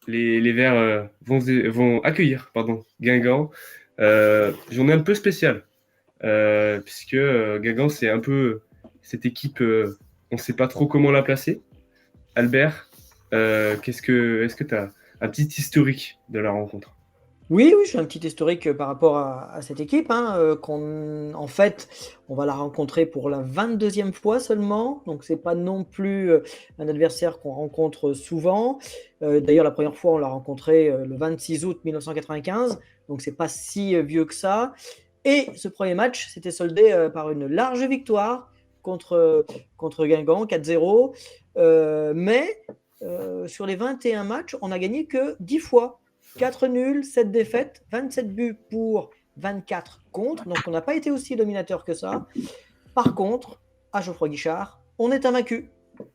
les Verts vont accueillir Guingamp. Journée un peu spéciale, puisque Guingamp, c'est un peu cette équipe, on ne sait pas trop comment la placer. Albert, est-ce que tu as un petit historique de la rencontre? Oui, oui, je fais un petit historique par rapport à cette équipe, hein, en fait, on va la rencontrer pour la 22e fois seulement, donc c'est pas non plus un adversaire qu'on rencontre souvent. D'ailleurs, la première fois, on l'a rencontré le 26 août 1995, donc c'est pas si vieux que ça. Et ce premier match s'était soldé par une large victoire contre Guingamp, 4-0. Mais sur les 21 matchs, on n'a gagné que 10 fois. 4 nuls, 7 défaites, 27 buts pour, 24 contre. Donc on n'a pas été aussi dominateur que ça. Par contre, à Geoffroy Guichard, on est invaincu.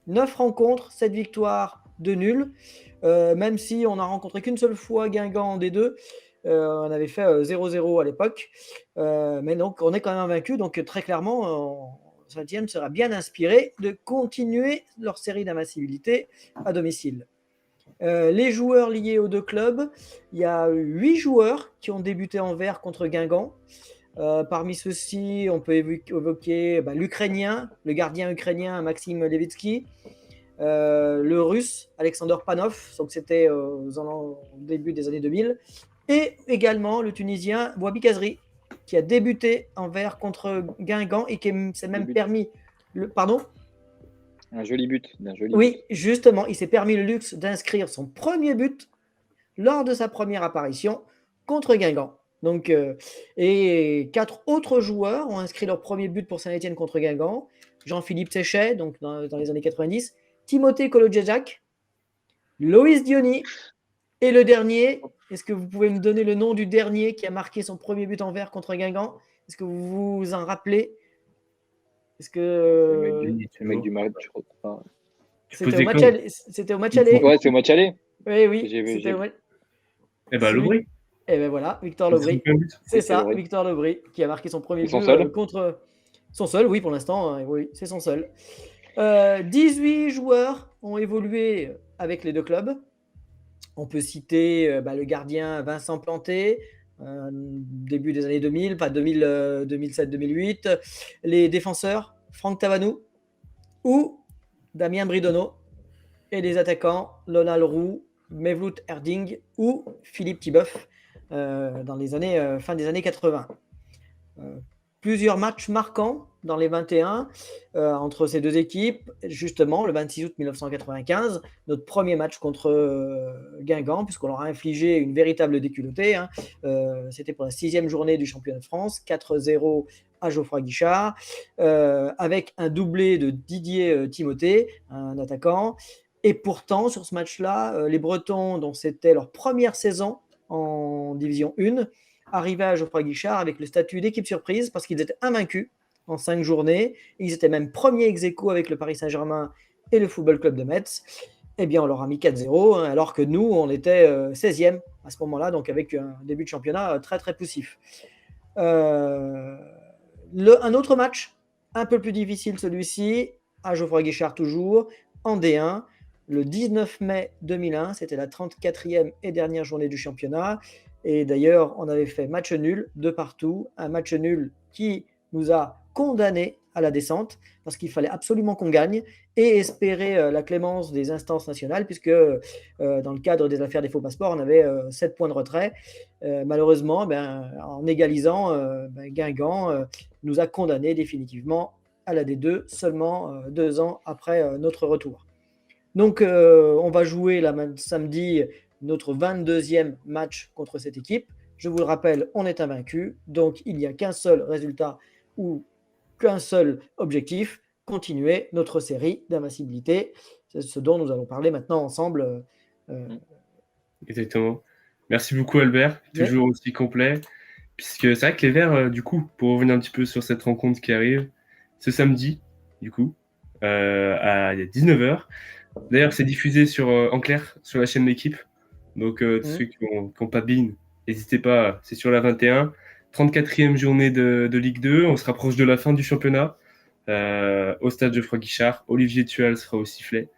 9 rencontres, 7 victoires, 2 nuls. Même si on n'a rencontré qu'une seule fois Guingamp des deux. On avait fait 0-0 à l'époque. Mais donc on est quand même invaincu. Donc très clairement, Saint-Étienne sera bien inspiré de continuer leur série d'invincibilité à domicile. Les joueurs liés aux deux clubs, il y a 8 joueurs qui ont débuté en vert contre Guingamp. Parmi ceux-ci, on peut évoquer l'Ukrainien, le gardien ukrainien Maxime Levitsky, le Russe Alexander Panov, donc c'était au début des années 2000, et également le Tunisien Bouabi Kazri, qui a débuté en vert contre Guingamp et qui s'est même permis... Pardon ? Un joli but. Oui, justement, il s'est permis le luxe d'inscrire son premier but lors de sa première apparition contre Guingamp. Donc, et 4 autres joueurs ont inscrit leur premier but pour Saint-Étienne contre Guingamp. Jean-Philippe Séchet, donc dans les années 90, Timothée Kolodjejak, Loïs Diony, et le dernier, est-ce que vous pouvez me donner le nom du dernier qui a marqué son premier but en vert contre Guingamp? Est-ce que vous vous en rappelez? Est-ce que... C'est le mec du match, je crois. C'était au match aller. Ouais, c'est au match aller. Oui, c'était au match. Eh ben, Lobry. Et ben voilà, Victor Lobry. C'est ça, Victor Lobry, qui a marqué son premier but contre... Son seul, oui, pour l'instant, oui, c'est son seul. 18 joueurs ont évolué avec les deux clubs. On peut citer le gardien Vincent Planté, début des années 2000, pas 2007-2008. Les défenseurs, Franck Tavanou ou Damien Bridono. Et les attaquants, Lonal Roux, Mevlut Erding ou Philippe Tiboeuf dans les années, fin des années 80. Plusieurs matchs marquants dans les 21 entre ces deux équipes. Justement, le 26 août 1995, notre premier match contre Guingamp, puisqu'on leur a infligé une véritable déculottée. Hein. C'était pour la 6e journée du championnat de France, 4-0 à Geoffroy Guichard, avec un doublé de Didier Timothée, un attaquant. Et pourtant, sur ce match-là, les Bretons, dont c'était leur première saison en Division 1, arrivaient à Geoffroy Guichard avec le statut d'équipe surprise parce qu'ils étaient invaincus en 5 journées. Ils étaient même premiers ex-aequo avec le Paris Saint-Germain et le Football Club de Metz. Eh bien, on leur a mis 4-0, alors que nous, on était 16e à ce moment-là, donc avec un début de championnat très, très poussif. Un autre match, un peu plus difficile celui-ci, à Geoffroy Guichard toujours, en D1, le 19 mai 2001, c'était la 34e et dernière journée du championnat. Et d'ailleurs, on avait fait match nul de partout, un match nul qui nous a condamnés à la descente parce qu'il fallait absolument qu'on gagne et espérer la clémence des instances nationales puisque dans le cadre des affaires des faux passeports, on avait 7 points de retrait. Malheureusement, en égalisant, Guingamp nous a condamnés définitivement à la D2 seulement 2 ans après notre retour. Donc, on va jouer samedi notre 22e match contre cette équipe. Je vous le rappelle, on est invaincu, donc il n'y a qu'un seul résultat ou qu'un seul objectif, continuer notre série d'invincibilité. C'est ce dont nous allons parler maintenant ensemble. Exactement. Merci beaucoup Albert, toujours aussi complet. Puisque c'est vrai que les Verts, du coup, pour revenir un petit peu sur cette rencontre qui arrive, ce samedi, du coup, il y a 19h. D'ailleurs, c'est diffusé en clair sur la chaîne L'équipe. Donc, ceux qui n'ont pas BeIN, n'hésitez pas, c'est sur la 21. 34e journée de Ligue 2. On se rapproche de la fin du championnat. Au stade Geoffroy Guichard. Olivier Thual sera au sifflet.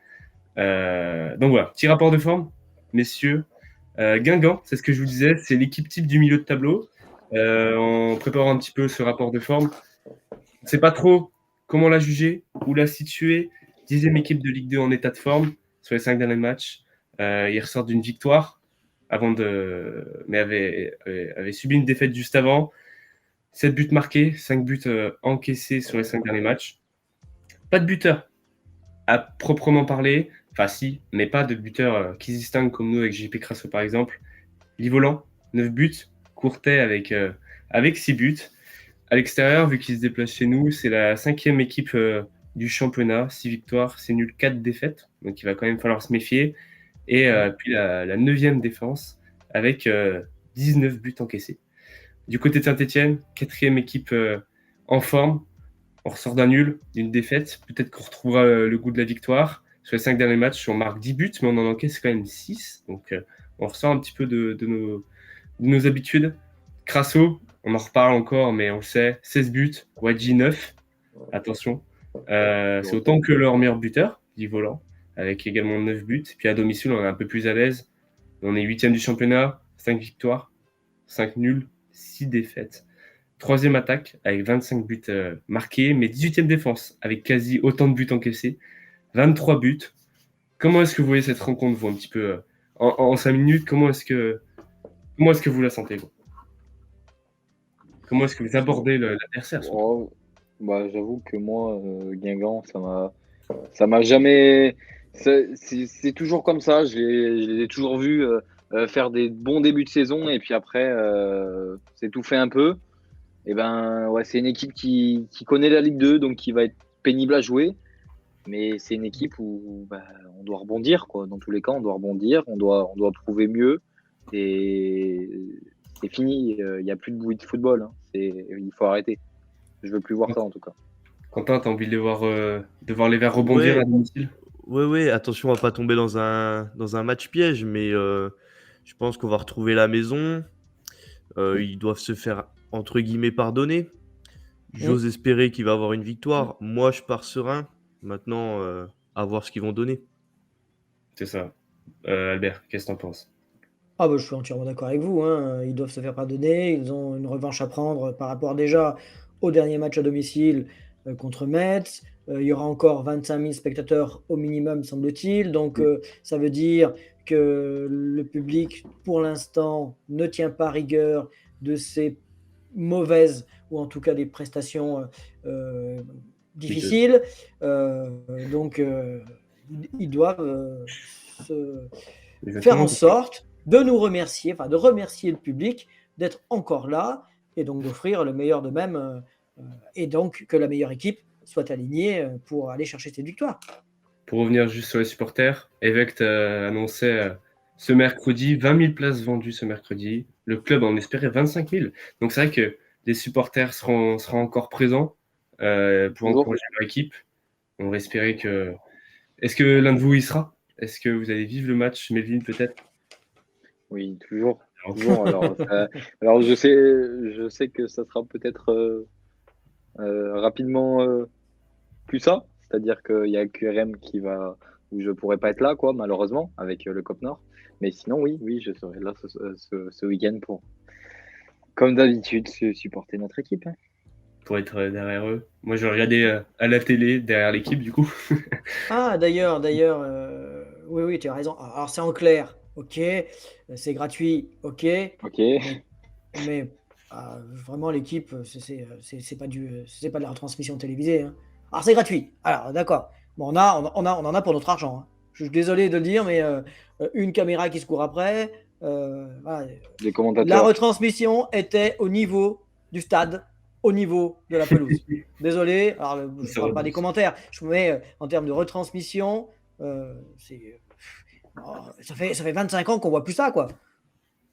Donc voilà, petit rapport de forme. messieurs. Guingamp, c'est ce que je vous disais, c'est l'équipe type du milieu de tableau. En préparant un petit peu ce rapport de forme, on ne sait pas trop comment la juger, où la situer. 10e équipe de Ligue 2 en état de forme sur les 5 derniers matchs. Ils ressortent d'une victoire, mais avait subi une défaite juste avant. 7 buts marqués, 5 buts encaissés sur les 5 derniers matchs. Pas de buteur à proprement parler. Enfin, si, mais pas de buteur qui se distingue comme nous avec JP Crasso par exemple. Livolan, 9 buts. Courtet avec 6 buts. À l'extérieur, vu qu'il se déplace chez nous, c'est la 5e équipe du championnat. 6 victoires, c'est nul, 4 défaites. Donc il va quand même falloir se méfier. Et puis la 9e défense avec 19 buts encaissés. Du côté de Saint-Etienne, 4e équipe en forme. On ressort d'un nul, d'une défaite. Peut-être qu'on retrouvera le goût de la victoire. Sur les 5 derniers matchs, on marque 10 buts, mais on en encaisse quand même 6. Donc on ressort un petit peu de nos habitudes. Crasso, on en reparle encore, mais on le sait, 16 buts. Wadji, 9. Attention. C'est autant que leur meilleur buteur, Livolan, avec également 9 buts. Puis à domicile, on est un peu plus à l'aise. On est 8e du championnat, 5 victoires, 5 nuls, 6 défaites. 3e attaque avec 25 buts marqués, mais 18e défense avec quasi autant de buts encaissés, 23 buts. Comment est-ce que vous voyez cette rencontre, vous, un petit peu en 5 minutes? Comment est-ce que vous la sentez, vous? Comment est-ce que vous abordez l'adversaire? J'avoue que moi, Guingamp, ça m'a jamais. C'est toujours comme ça. Je les ai toujours vus faire des bons débuts de saison et puis après s'étouffer un peu. Et c'est une équipe qui connaît la Ligue 2, donc qui va être pénible à jouer. Mais c'est une équipe où on doit rebondir, quoi. Dans tous les cas, on doit rebondir, on doit prouver mieux. Et c'est fini. Il n'y a plus de bruit de football. Hein. Il faut arrêter. Je veux plus voir ça en tout cas. Quentin, t'as envie de voir les Verts rebondir à domicile? Oui, attention à pas tomber dans un match piège, mais je pense qu'on va retrouver la maison. Ils doivent se faire entre guillemets pardonner. J'ose espérer qu'il va avoir une victoire. Moi, je pars serein. Maintenant, à voir ce qu'ils vont donner. C'est ça. Albert, qu'est-ce que t'en penses? Je suis entièrement d'accord avec vous. Hein. Ils doivent se faire pardonner. Ils ont une revanche à prendre par rapport déjà au dernier match à domicile contre Metz. Il y aura encore 25 000 spectateurs au minimum, semble-t-il. Donc, ça veut dire que le public, pour l'instant, ne tient pas rigueur de ces mauvaises, ou en tout cas des prestations difficiles. Donc, ils doivent faire en sorte de nous remercier, de remercier le public d'être encore là et donc d'offrir le meilleur d'eux-mêmes et donc que la meilleure équipe soit alignée pour aller chercher cette victoire. Pour revenir juste sur les supporters, Evect annonçait ce mercredi 20 000 places vendues ce mercredi. Le club en espérait 25 000. Donc c'est vrai que les supporters seront encore présents pour encourager leur équipe. On va espérer que... Est-ce que l'un de vous y sera? Est-ce que vous allez vivre le match, Melvin, peut-être? Oui, toujours. Alors je sais que ça sera peut-être rapidement plus ça. C'est-à-dire qu'il y a QRM où je pourrais pas être là, quoi, malheureusement, avec le COP Nord. Mais sinon, oui, je serai là ce week-end pour, comme d'habitude, supporter notre équipe. Hein. Pour être derrière eux. Moi, je regardais à la télé derrière l'équipe, du coup. D'ailleurs, oui, tu as raison. Alors, c'est en clair, ok. C'est gratuit, ok. Mais vraiment, l'équipe, c'est pas de la retransmission télévisée. Hein. Alors, c'est gratuit. Alors, d'accord. Bon, on en a pour notre argent. Hein. Je suis désolé de le dire, mais une caméra qui se court après. Voilà. Les commentateurs. La retransmission était au niveau du stade, au niveau de la pelouse. Désolé, alors je ne parle pas des commentaires. Je mets en termes de retransmission, ça fait 25 ans qu'on voit plus ça, quoi.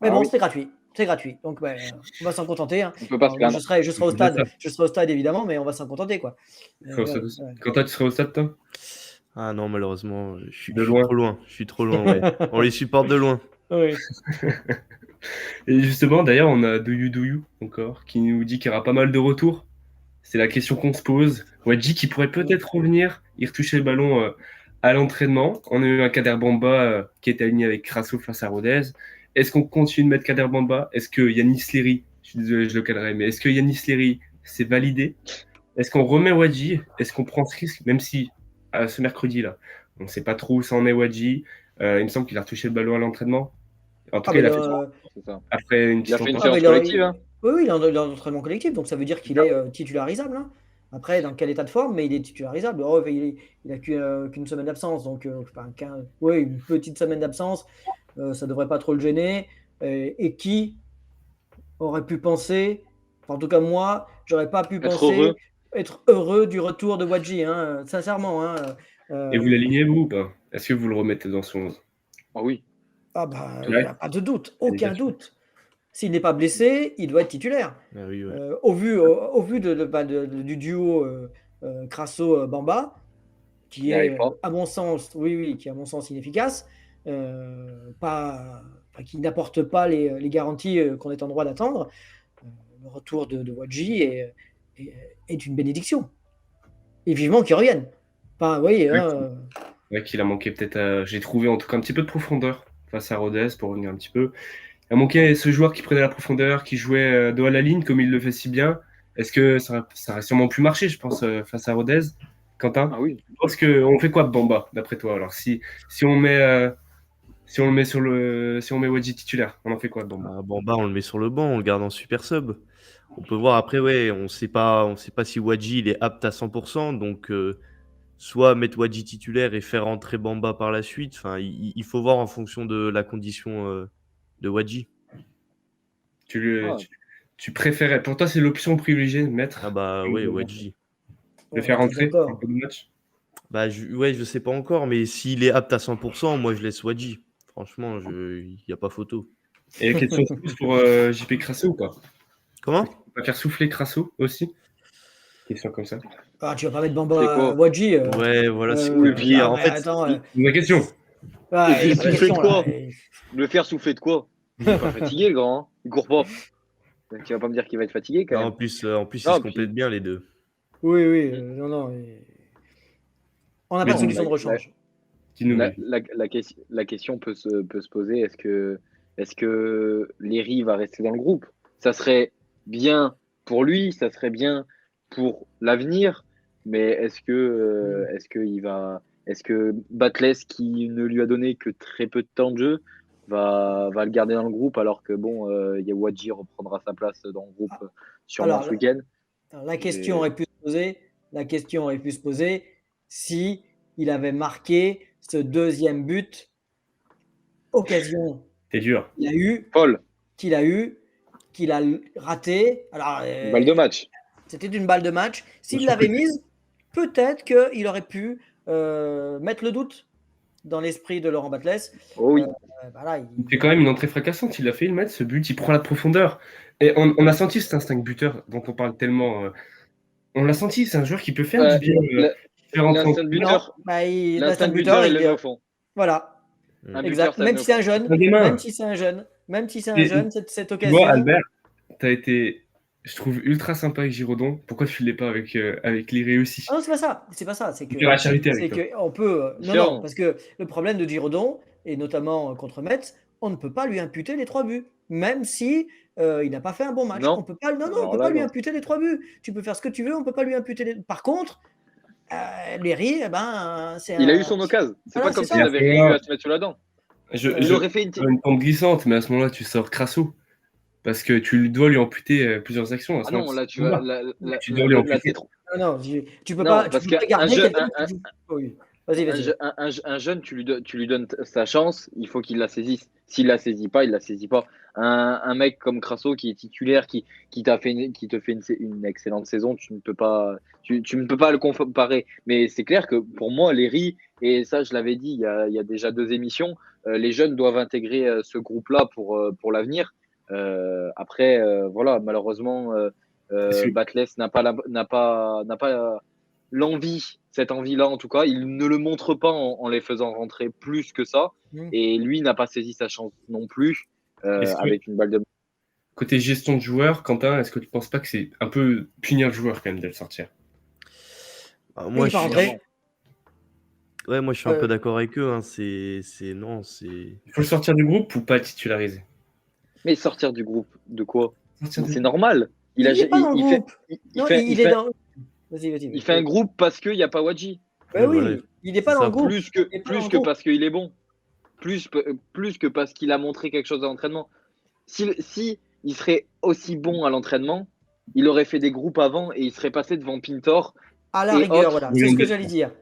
Mais bon, c'est gratuit. C'est gratuit. Donc, on va s'en contenter. Hein. On peut pas se plaindre. Je serai au stade. Je serai au stade, évidemment, mais on va s'en contenter, quoi. Quand tu seras au stade, toi? Ah non, malheureusement, je suis trop loin. Je suis trop loin, ouais. On les supporte de loin. Oui. Et justement, d'ailleurs, on a Douyou encore, qui nous dit qu'il y aura pas mal de retours. C'est la question qu'on se pose. Wadji qui pourrait peut-être revenir, y retoucher le ballon À l'entraînement, on a eu un Kader Bamba qui est aligné avec Crasso face à Rodez. Est-ce qu'on continue de mettre Kader Bamba? Est-ce que Yanis Léry, je suis désolé, je le calerai, mais est-ce que Yanis Léry, c'est validé? Est-ce qu'on remet Wadji? Est-ce qu'on prend ce risque? Même si, ce mercredi-là, on ne sait pas trop où ça en est Wadji. Il me semble qu'il a retouché le ballon à l'entraînement. En tout cas, il a fait après une petite séance collective. Hein. Oui, il a un entraînement collectif, donc ça veut dire qu'il est titularisable. Hein. Après, dans quel état de forme, mais il est titularisable. Oh, il n'a qu'une semaine d'absence, donc une petite semaine d'absence, ça ne devrait pas trop le gêner. Et qui aurait pu penser, en tout cas moi, j'aurais pas pu être heureux du retour de Wadji, hein, sincèrement. Hein, Et vous l'alignez, vous, ou pas? Est-ce que vous le remettez dans son 11? Ah oui. Ah bah, il n'y a pas de doute, aucun doute. S'il n'est pas blessé, il doit être titulaire. Ah oui, ouais. Au vu du duo Crasso-Bamba, qui est, à mon sens, qui est à mon sens inefficace, qui n'apporte pas les garanties qu'on est en droit d'attendre, le retour de Wadji est une bénédiction. Et vivement qu'il revienne. Enfin, oui. Qu'il a manqué peut-être. J'ai trouvé en tout cas un petit peu de profondeur face à Rodez pour revenir un petit peu. Il a manqué ce joueur qui prenait la profondeur, qui jouait dos à la ligne comme il le fait si bien. Est-ce que ça aurait sûrement pu marcher, je pense, face à Rodez, Quentin? Ah oui. Parce qu'on fait quoi de Bamba, d'après toi? Alors, si on met Wadji titulaire, on en fait quoi de Bamba? Bamba, on le met sur le banc, on le garde en super sub. On peut voir après, on sait pas si Wadji il est apte à 100%, donc soit mettre Wadji titulaire et faire rentrer Bamba par la suite. Enfin, il faut voir en fonction de la condition de Wadji. Tu préférais, pour toi, c'est l'option privilégiée de mettre. Ah bah oui, Wadji. De faire rentrer un peu de match. Bah je sais pas encore, mais s'il est apte à 100%, moi je laisse Wadji. Franchement, il n'y a pas photo. Et question pour JP Crasso ou pas? Comment? On va faire souffler Crasso aussi? Question comme ça. Ah, tu vas pas mettre Bamba Wadji. Ouais, voilà, c'est cool. En fait, attends, la question. Souffler de quoi? Le faire souffler de quoi? Il est pas fatigué, le grand. Hein. Il court pas. Donc, tu vas pas me dire qu'il va être fatigué quand même. En plus, ils se complètent bien les deux. Oui. Non. On n'a pas de solution de rechange. La question peut se poser, est-ce que Léry va rester dans le groupe? Ça serait bien pour lui, ça serait bien pour l'avenir, mais est-ce que Batles, qui ne lui a donné que très peu de temps de jeu, va le garder dans le groupe, alors que Wadji reprendra sa place dans le groupe sûrement ce week-end? La question aurait pu se poser si il avait marqué ce deuxième but, occasion. C'est dur. Qu'il a raté. Alors, une balle de match. C'était une balle de match. S'il l'avait mise, peut-être qu'il aurait pu mettre le doute dans l'esprit de Laurent Batles. Oh oui. Il fait quand même une entrée fracassante. Il a fait une match, ce but, il prend la profondeur. Et on a senti cet instinct buteur dont on parle tellement. On l'a senti, c'est un joueur qui peut faire du bien. L'instinct buteur, il le met au fond. Voilà. Exact. Même si c'est un jeune, cette occasion. Toi, Albert, tu as été, je trouve, ultra sympa avec Giraudon. Pourquoi tu ne l'es pas avec Léry aussi? Non, c'est pas ça. C'est que la charité avec toi. On peut. Non, parce que le problème de Giraudon, et notamment contre Metz, on ne peut pas lui imputer les 3 buts. Même si il n'a pas fait un bon match. On peut pas lui imputer les 3 buts. Tu peux faire ce que tu veux, on ne peut pas lui imputer les. Par contre, Léry, il a eu son occasion. C'est pas comme s'il avait rien eu à se mettre sur la dent. Il aurait fait une pente glissante, mais à ce moment-là, tu sors Crasso. Parce que tu dois lui amputer plusieurs actions. Ah non, là, tu dois lui amputer. Non, tu peux pas. Tu peux pas garder Vas-y. Un jeune, tu lui donnes sa chance, il faut qu'il la saisisse. S'il la saisit pas, il la saisit pas. Un mec comme Crasso qui est titulaire, qui te fait une excellente saison, tu ne peux pas le comparer. Mais c'est clair que pour moi, Léry, et ça je l'avais dit il y a déjà 2 émissions, les jeunes doivent intégrer ce groupe-là pour l'avenir. Après, voilà, malheureusement, Batles n'a pas cette envie-là en tout cas, il ne le montre pas en les faisant rentrer plus que ça, et lui n'a pas saisi sa chance non plus avec une balle de. Côté gestion de joueur, Quentin, est-ce que tu ne penses pas que c'est un peu punir le joueur quand même de le sortir? Moi, Ouais, moi je suis un peu d'accord avec eux. Hein. Non, c'est. Il faut le sortir du groupe ou pas le titulariser? Mais sortir du groupe, de quoi? Sortir du C'est groupe. normal. Il n'est pas dans le groupe. Non, il est dans. Il fait un groupe parce qu'il n'y a pas Wadji. Ouais, oui, il n'est pas dans le groupe. Plus que parce qu'il est bon. Plus que parce qu'il a montré quelque chose à l'entraînement. Si il serait aussi bon à l'entraînement, il aurait fait des groupes avant et il serait passé devant Pintor. À la rigueur, voilà. C'est ce que j'allais dire.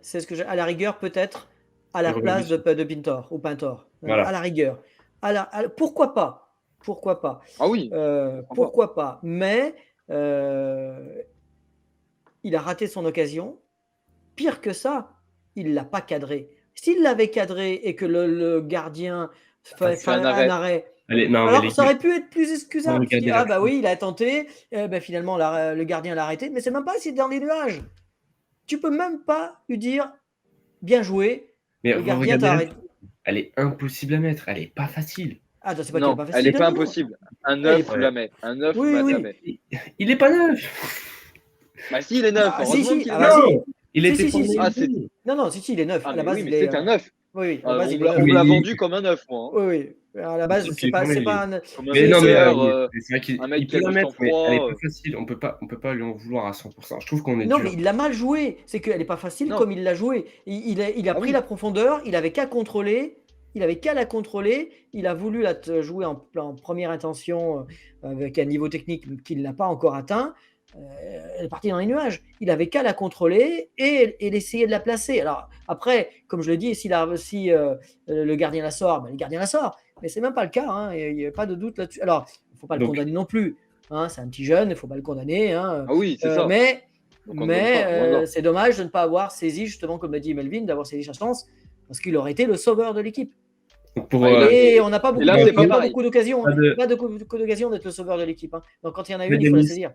À la rigueur, peut-être à la place de Pintor ou Pintor. Voilà. À la rigueur. Pourquoi pas? Pourquoi pas? Ah oui. Pourquoi pas? Mais il a raté son occasion. Pire que ça, il ne l'a pas cadré. S'il l'avait cadré et que le gardien fait un arrêt, alors ça aurait pu être plus excusable. Tu dis, ah bah oui, il a tenté, finalement le gardien l'a arrêté, mais c'est même pas si dans les nuages. Tu peux même pas lui dire bien joué, mais le gardien t'a arrêté. Elle est impossible à mettre, elle est pas facile. Ah, c'est pas non, pas facile. Elle est pas impossible. Un 9, tu la mets. Un 9, oui, tu la mets. Il est pas neuf. Bah si, il est 9. Il était Non, il est 9. Ah, à la base, oui, mais c'est un 9. Oui, on l'a vendu comme un 9, moi. Hein. Oui. À la base, c'est pas un. Mais non, mais c'est vrai qu'il peut la mettre, mais elle est pas facile. On peut pas lui en vouloir à 100%. Je trouve qu'on est non, dur. mais il l'a mal joué. C'est qu'elle est pas facile comme il l'a joué. Il a pris la profondeur. Il avait qu'à contrôler. Il avait qu'à la contrôler. Il a voulu la jouer en première intention avec un niveau technique qu'il n'a pas encore atteint. Elle est partie dans les nuages. Il avait qu'à la contrôler et essayer de la placer. Alors après, comme je le dis, si le gardien la sort, le gardien la sort. Mais c'est même pas le cas. Hein. Il n'y a pas de doute là-dessus. Alors, il ne faut pas le condamner non plus. Hein. C'est un petit jeune, il ne faut pas le condamner. Hein. Ah oui, c'est ça. Mais c'est dommage de ne pas avoir saisi, justement, comme l'a dit Melvin, d'avoir saisi sa chance, parce qu'il aurait été le sauveur de l'équipe. Et on n'a pas beaucoup d'occasions. Pas beaucoup d'occasions d'être le sauveur de l'équipe. Hein. Donc quand il y en a une, il faut la saisir.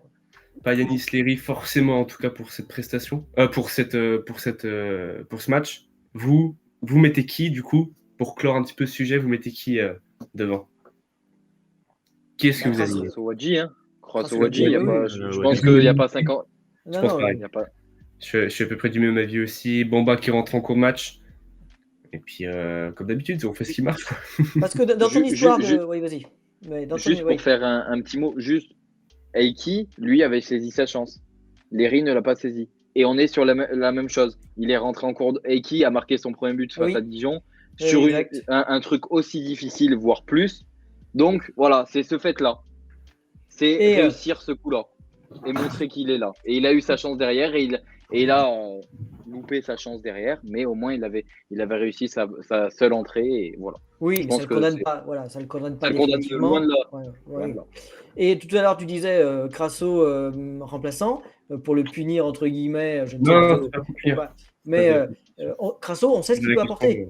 Pas Yanis Léry, forcément, en tout cas pour cette prestation, pour ce match. Vous mettez qui, du coup, pour clore un petit peu ce sujet, vous mettez qui devant? Qui est-ce que vous avez? Wadji, hein. Wadji, je pense qu'il n'y a pas 50. Je pense pareil. Je suis à peu près du même avis aussi. Bamba qui rentre en cours de match. Et puis, comme d'habitude, on fait ce qui marche. Parce que dans ton histoire oui, vas-y. Juste pour faire un petit mot, Aiki, lui, avait saisi sa chance. Léry ne l'a pas saisi. Et on est sur la même chose. Il est rentré en cours. Aiki a marqué son premier but face à Dijon sur un truc aussi difficile, voire plus. Donc, voilà, c'est ce fait-là. C'est réussir ce coup-là. Et montrer qu'il est là. Et il a eu sa chance derrière et il a loupé sa chance derrière. Mais au moins, il avait réussi sa seule entrée. Et voilà. Oui, mais ça ne le condamne pas. Voilà, ça le condamne pas. Ça le condamne loin de là. Et tout à l'heure, tu disais Crasso remplaçant pour le punir, entre guillemets. Je ne sais pas. Mais Crasso, on sait ce qu'il peut apporter.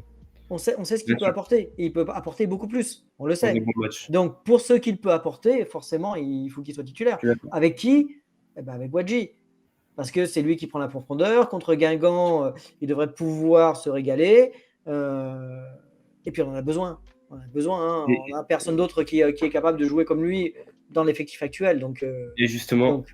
On sait ce qu'il peut apporter. Et il peut apporter beaucoup plus. On le sait. Donc, pour ce qu'il peut apporter, forcément, il faut qu'il soit titulaire. Avec qui? Avec Wadji. Parce que c'est lui qui prend la profondeur. Contre Guingamp, il devrait pouvoir se régaler. Et puis, on en a besoin. On n'a personne d'autre qui est capable de jouer comme lui dans l'effectif actuel. Donc, et justement,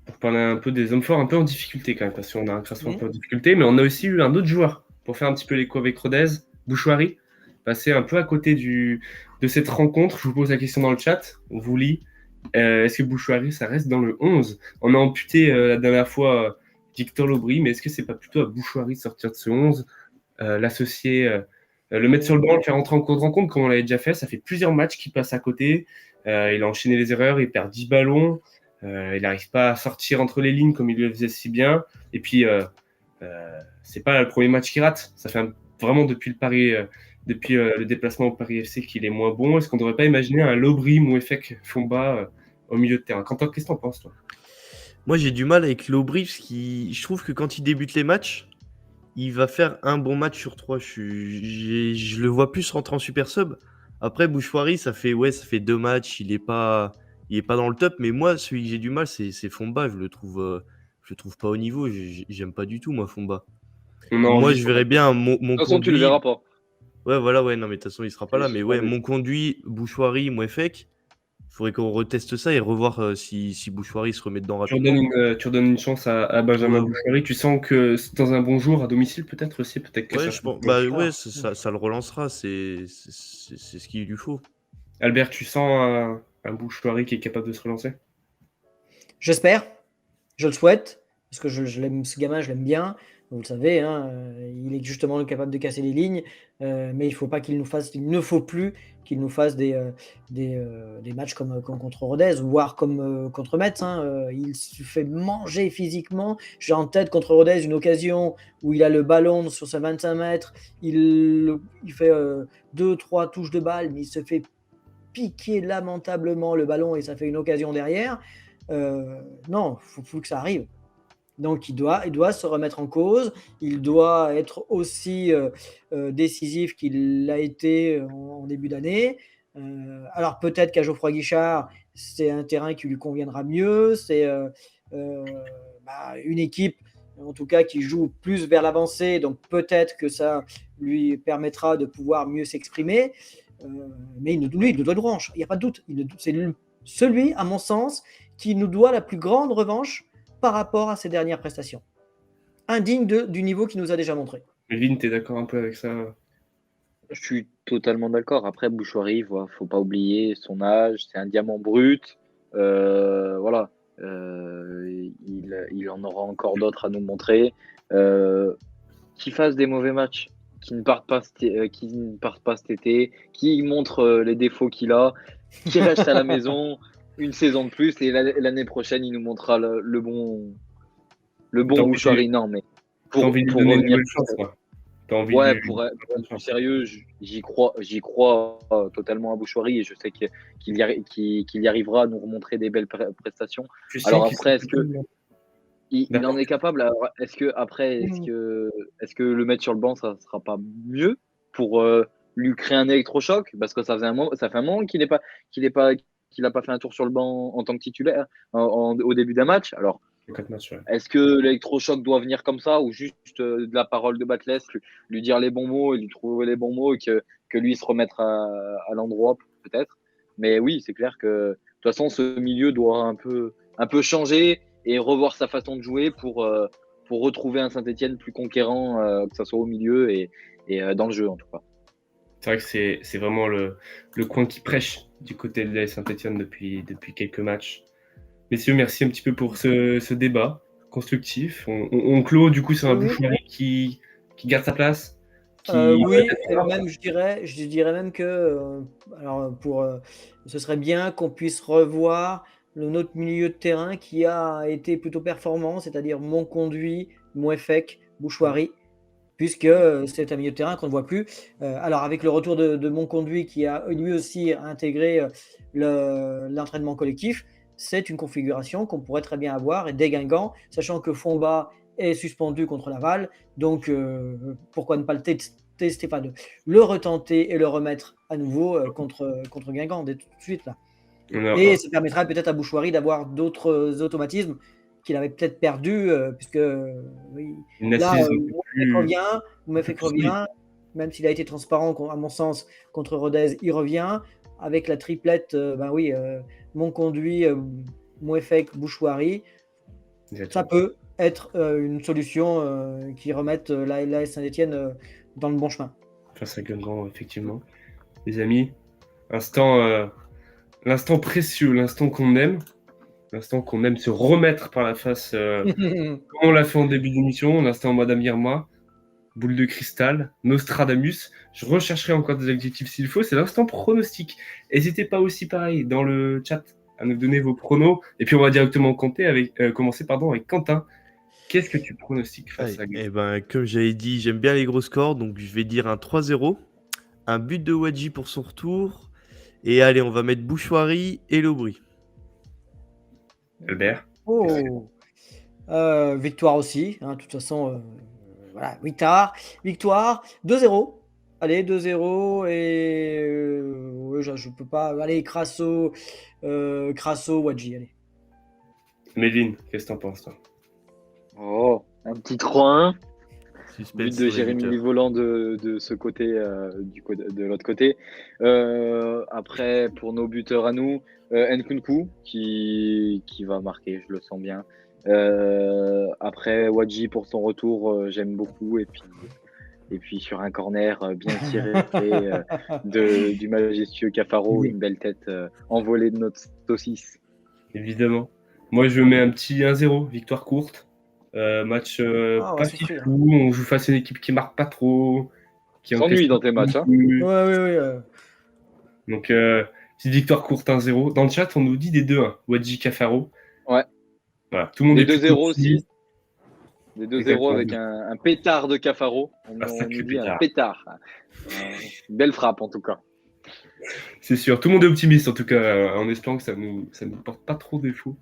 pour parler un peu des hommes forts, un peu en difficulté quand même, parce qu'on a un Crasso un peu en difficulté, mais on a aussi eu un autre joueur, pour faire un petit peu l'écho avec Rodez, Bouchouari, passé un peu à côté de cette rencontre. Je vous pose la question dans le chat, on vous lit. Est-ce que Bouchouari, ça reste dans le 11? On a amputé la dernière fois Victor Lobry, mais est-ce que c'est pas plutôt à Bouchouari de sortir de ce 11, l'associer, le mettre sur le banc, le faire rentrer en cours de rencontre, comme on l'avait déjà fait? Ça fait plusieurs matchs qu'il passe à côté. Il a enchaîné les erreurs, il perd 10 ballons. Il n'arrive pas à sortir entre les lignes comme il le faisait si bien. Et puis, c'est pas le premier match qu'il rate. Ça fait vraiment depuis le déplacement au Paris FC qu'il est moins bon. Est-ce qu'on ne devrait pas imaginer un Lobry, Mouefek, Fomba au milieu de terrain? Quentin, qu'est-ce que tu en penses, toi? Moi, j'ai du mal avec Lobry parce que je trouve que quand il débute les matchs, il va faire un bon match sur 3. Je le vois plus rentrer en super sub. Après, Bouchouari, ça fait 2 matchs. Il est pas dans le top. Mais moi, celui que j'ai du mal, c'est Fomba. Je le trouve pas au niveau. J'aime pas du tout, moi, Fomba. Moi, je verrais bien mon conduit. De toute façon, tu le verras pas. Ouais, voilà, ouais. Non, mais de toute façon, il sera pas là. Mais ouais, mon conduit, Bouchouari, Mouefek. faudrait qu'on reteste ça et revoir si Bouchoirie se remet dedans Tu rapidement. redonnes une chance à Benjamin Bouchoirie. Tu sens que c'est dans un bon jour à domicile, peut-être aussi, peut-être que Ouais, ça. je pense. Ça le relancera. C'est ce qu'il lui faut. Albert, tu sens un Bouchoirie qui est capable de se relancer? J'espère, je le souhaite, parce que je l'aime, ce gamin, je l'aime bien. Vous le savez, hein, il est justement capable de casser les lignes, mais il ne faut plus qu'il nous fasse des matchs comme contre Rodez, voire comme contre Metz. Hein, il se fait manger physiquement. J'ai en tête contre Rodez une occasion où il a le ballon sur ses 25 mètres, il fait 2-3 touches de balle, mais il se fait piquer lamentablement le ballon et ça fait une occasion derrière. Non, il faut que ça arrive. Donc il doit se remettre en cause, il doit être aussi décisif qu'il l'a été en début d'année. Alors peut-être qu'à Geoffroy Guichard, c'est un terrain qui lui conviendra mieux, c'est une équipe en tout cas qui joue plus vers l'avancée, donc peut-être que ça lui permettra de pouvoir mieux s'exprimer. Mais lui, il nous doit une revanche, il n'y a pas de doute. C'est celui, à mon sens, qui nous doit la plus grande revanche par rapport à ses dernières prestations. Indigne du niveau qu'il nous a déjà montré. Melvin, tu es d'accord un peu avec ça? Je suis totalement d'accord. Après, Bouchoirie, faut pas oublier son âge, c'est un diamant brut. Voilà. Il en aura encore d'autres à nous montrer. Qu'il fasse des mauvais matchs, qui ne partent pas cet été, qui montre les défauts qu'il a, qui reste à la maison une saison de plus et l'année prochaine, il nous montrera le bon Bouchoirie. Non, mais pour revenir. Ouais, pour être plus sérieux, j'y crois totalement à Bouchoirie et je sais qu'il y arrivera à nous remontrer des belles prestations. Alors après, est-ce que il en est capable? Alors, est-ce que le mettre sur le banc, ça sera pas mieux pour lui créer un électrochoc? Parce que ça fait un moment qu'il n'a pas fait un tour sur le banc en tant que titulaire au début d'un match. Alors, est-ce que l'électrochoc doit venir comme ça ou juste de la parole de Batles, lui dire les bons mots et lui trouver les bons mots et que lui se remettre à l'endroit peut-être? Mais oui, c'est clair que de toute façon, ce milieu doit un peu changer et revoir sa façon de jouer pour retrouver un Saint-Etienne plus conquérant, que ce soit au milieu et dans le jeu en tout cas. C'est vrai que c'est vraiment le coin qui prêche du côté de Saint-Etienne depuis quelques matchs. Messieurs, merci un petit peu pour ce débat constructif. On clôt du coup sur un Bouchoirie qui garde sa place. Oui, et même je dirais même que ce serait bien qu'on puisse revoir notre milieu de terrain qui a été plutôt performant, c'est-à-dire Monconduit, Mouefek, Bouchoirie, puisque c'est un milieu de terrain qu'on ne voit plus. Alors avec le retour de Monconduit qui a lui aussi intégré l'entraînement collectif, c'est une configuration qu'on pourrait très bien avoir et dès Guingamp, sachant que Fomba est suspendu contre Laval, donc pourquoi ne pas le retenter et le remettre à nouveau contre Guingamp dès tout de suite là. Et ça permettra peut-être à Bouchoirie d'avoir d'autres automatismes qu'il avait peut-être perdus, puisque là, Mouefek revient, même s'il a été transparent, à mon sens, contre Rodez, il revient. Avec la triplette, Monconduit, Mouefek, Bouchoirie, ça peut être une solution qui remette l'AS Saint-Etienne dans le bon chemin. Face à Guingamp, effectivement. Les amis, l'instant précieux, l'instant qu'on aime se remettre par la face, comme on l'a fait en début d'émission, l'instant Madame Irma, boule de cristal, Nostradamus. Je rechercherai encore des adjectifs s'il faut. C'est l'instant pronostic. N'hésitez pas aussi, pareil, dans le chat, à nous donner vos pronos. Et puis, on va directement commencer avec Quentin. Qu'est-ce que tu pronostiques face à Guingamp? Comme j'avais dit, j'aime bien les gros scores, donc je vais dire un 3-0. Un but de Wadji pour son retour. Et allez, on va mettre Bouchoirie et Lobry. Albert? Victoire aussi. Hein, de toute façon, voilà, victoire. 2-0. Allez, 2-0. Et je peux pas. Allez, Crasso, Wadji. Allez. Melvin, qu'est-ce que t'en penses, toi? Oh, un petit 3-1. But de Jérémy Volant de ce côté, de l'autre côté. Après, pour nos buteurs à nous, Nkunku qui va marquer, je le sens bien. Après, Wadji pour son retour, j'aime beaucoup. Et puis sur un corner bien tiré du majestueux Cafaro, une belle tête envolée de notre saucisse. Évidemment. Moi, je mets un petit 1-0, victoire courte. Match pas fifou, on joue face à une équipe qui marque pas trop. Qui s'ennuie dans tes matchs. Hein. Ouais. Donc, petite victoire courte 1-0. Dans le chat, on nous dit des 2-1. Wadji Cafaro. Ouais. Voilà. Tout le monde des 2-0 aussi. Des 2-0 avec un pétard de Cafaro. On nous dit un pétard. Belle frappe en tout cas. C'est sûr. Tout le monde est optimiste en tout cas, en espérant que ça nous porte pas trop défaut.